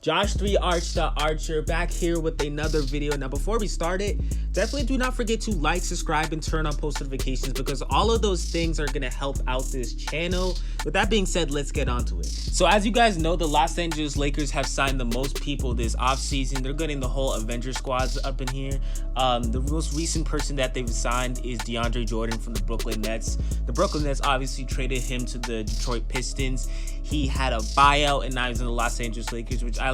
Josh 3 Arch the Archer back here with another video. Now before we start it, definitely do not forget to like, subscribe, and turn on post notifications because all of those things are going to help out this channel. With that being said, let's get on to it. So as you guys know, the Los Angeles Lakers have signed the most people this offseason. They're getting the whole Avengers squads up in here. The most recent person that they've signed is DeAndre Jordan from the Brooklyn Nets. The Brooklyn Nets obviously traded him to the Detroit Pistons. He had a buyout and now he's in the Los Angeles Lakers, which I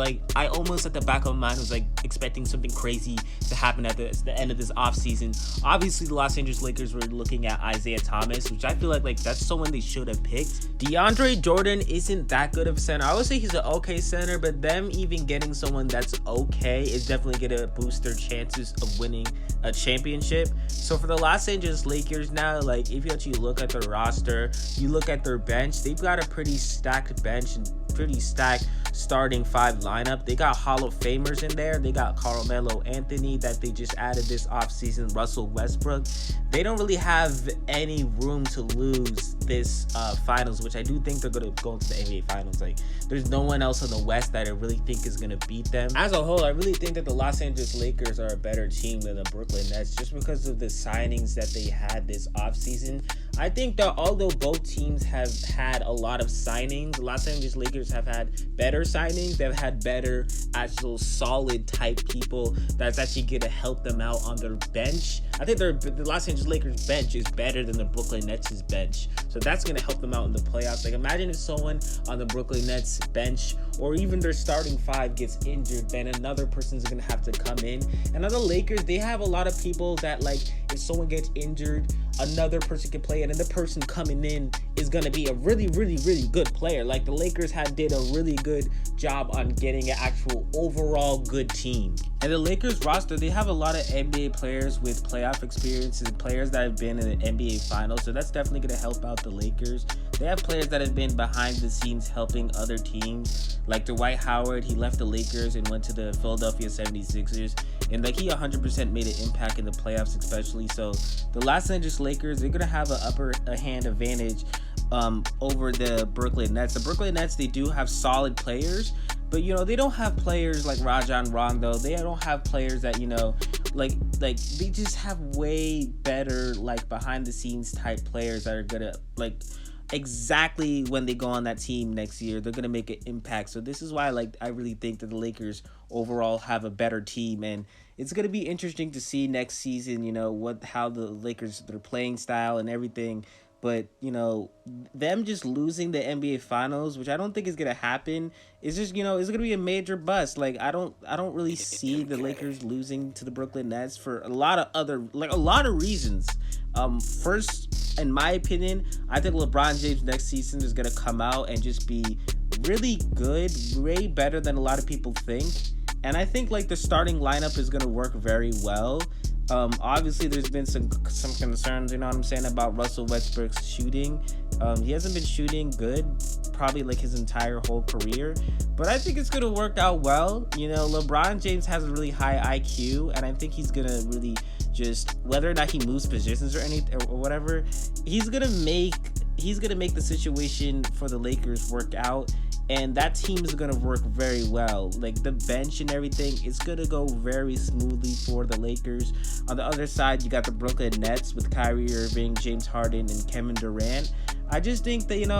almost at the back of my mind was like expecting something crazy to happen at the end of this offseason. Obviously, the Los Angeles Lakers were looking at Isaiah Thomas, which I feel like that's someone they should have picked. DeAndre Jordan isn't that good of a center. I would say he's an okay center, but them even getting someone that's okay is definitely going to boost their chances of winning a championship. So for the Los Angeles Lakers now, like if you actually look at their roster, you look at their bench, they've got a pretty stacked bench and pretty stacked starting five lineup. They got Hall of Famers in there. They got Carmelo Anthony that they just added this offseason, Russell Westbrook. They don't really have any room to lose this finals, which I do think they're going to go into the NBA finals. Like there's no one else in the West that I really think is going to beat them. As a whole, I really think that the Los Angeles Lakers are a better team than the Brooklyn Nets just because of the signings that they had this offseason. I think that although both teams have had a lot of signings, the Los Angeles Lakers have had better signings. They've had better actual solid type people that's actually going to help them out on their bench. I think the Los Angeles Lakers bench is better than the Brooklyn Nets bench. So that's going to help them out in the playoffs. Like imagine if someone on the Brooklyn Nets bench or even their starting five gets injured, then another person's going to have to come in. And on the Lakers, they have a lot of people that like if someone gets injured, another person can play it, and the person coming in is going to be a really good player. Like the Lakers did a really good job on getting an actual overall good team. And the Lakers roster, they have a lot of NBA players with playoff experiences, players that have been in the NBA finals, so that's definitely going to help out the Lakers. They have players that have been behind the scenes helping other teams, like Dwight Howard. He left the Lakers and went to the Philadelphia 76ers, and like he 100% made an impact in the playoffs especially. So the Los Angeles Lakers, they're going to have an upper hand advantage over the Brooklyn Nets. The Brooklyn Nets, they do have solid players, but they don't have players like Rajon Rondo. They don't have players that like they just have way better like behind the scenes type players that are gonna like exactly when they go on that team next year, they're gonna make an impact. So this is why I really think that the Lakers overall have a better team, and it's gonna be interesting to see next season how the Lakers, their playing style and everything. But them just losing the NBA finals, which I don't think is gonna happen, is just it's gonna be a major bust. Like I don't really see the Lakers losing to the Brooklyn Nets for a lot of reasons. First, in my opinion, I think LeBron James next season is gonna come out and just be really good, way better than a lot of people think. And I think like the starting lineup is gonna work very well. Obviously there's been some concerns, about Russell Westbrook's shooting. He hasn't been shooting good probably like his entire whole career, but I think it's gonna work out well. LeBron James has a really high IQ, and I think he's gonna really just, whether or not he moves positions or anything or whatever, he's gonna make the situation for the Lakers work out. And that team is going to work very well. Like the bench and everything, it's going to go very smoothly for the Lakers. On the other side, you got the Brooklyn Nets with Kyrie Irving, James Harden, and Kevin Durant. I just think that,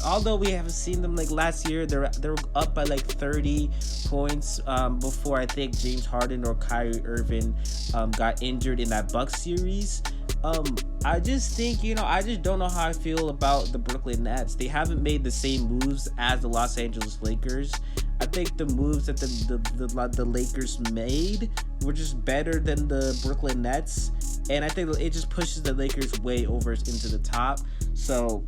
although we haven't seen them like last year, they're up by like 30 points before I think James Harden or Kyrie Irving got injured in that Bucks series. I just think, I just don't know how I feel about the Brooklyn Nets. They haven't made the same moves as the Los Angeles Lakers. I think the moves that the Lakers made were just better than the Brooklyn Nets. And I think it just pushes the Lakers way over into the top. So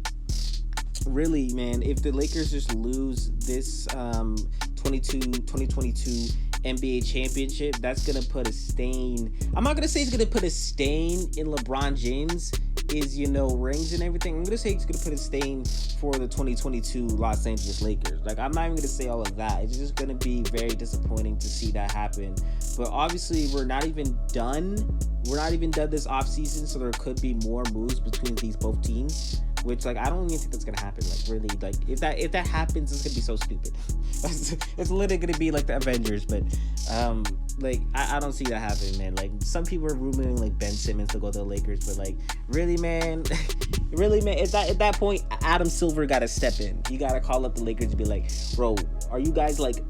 really, man, if the Lakers just lose this 2022 NBA championship, that's gonna put a stain. I'm not gonna say it's gonna put a stain in LeBron James' rings and everything. I'm gonna say it's gonna put a stain for the 2022 Los Angeles Lakers. Like I'm not even gonna say all of that. It's just gonna be very disappointing to see that happen. But obviously we're not even done this offseason, so there could be more moves between these both teams. which like I don't even think that's gonna happen. Like really, like if that happens, it's gonna be so stupid. It's literally gonna be like the Avengers, but like I don't see that happening, man. Like some people are rumoring like Ben Simmons to go to the Lakers, but like really, man, really, man, at that point, Adam Silver gotta step in. You gotta call up the Lakers and be like, bro, are you guys like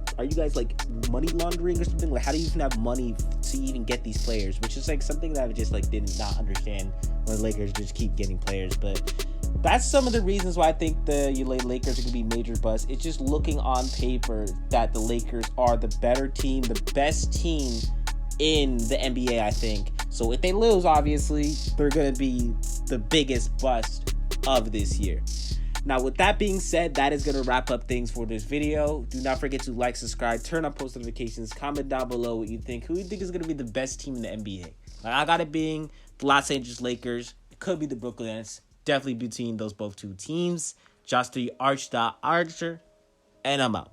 money laundering or something? Like, how do you even have money to even get these players? Which is like something that I just like did not understand when the Lakers just keep getting players. But that's some of the reasons why I think the LA Lakers are gonna be major busts. It's just looking on paper that the Lakers are the better team, the best team in the NBA, I think. So if they lose, obviously, they're gonna be the biggest bust of this year. Now, with that being said, that is going to wrap up things for this video. Do not forget to like, subscribe, turn on post notifications, comment down below what you think. Who do you think is going to be the best team in the NBA? Like, I got it being the Los Angeles Lakers. It could be the Brooklyn Nets. Definitely between those both two teams. Just the Archer, and I'm out.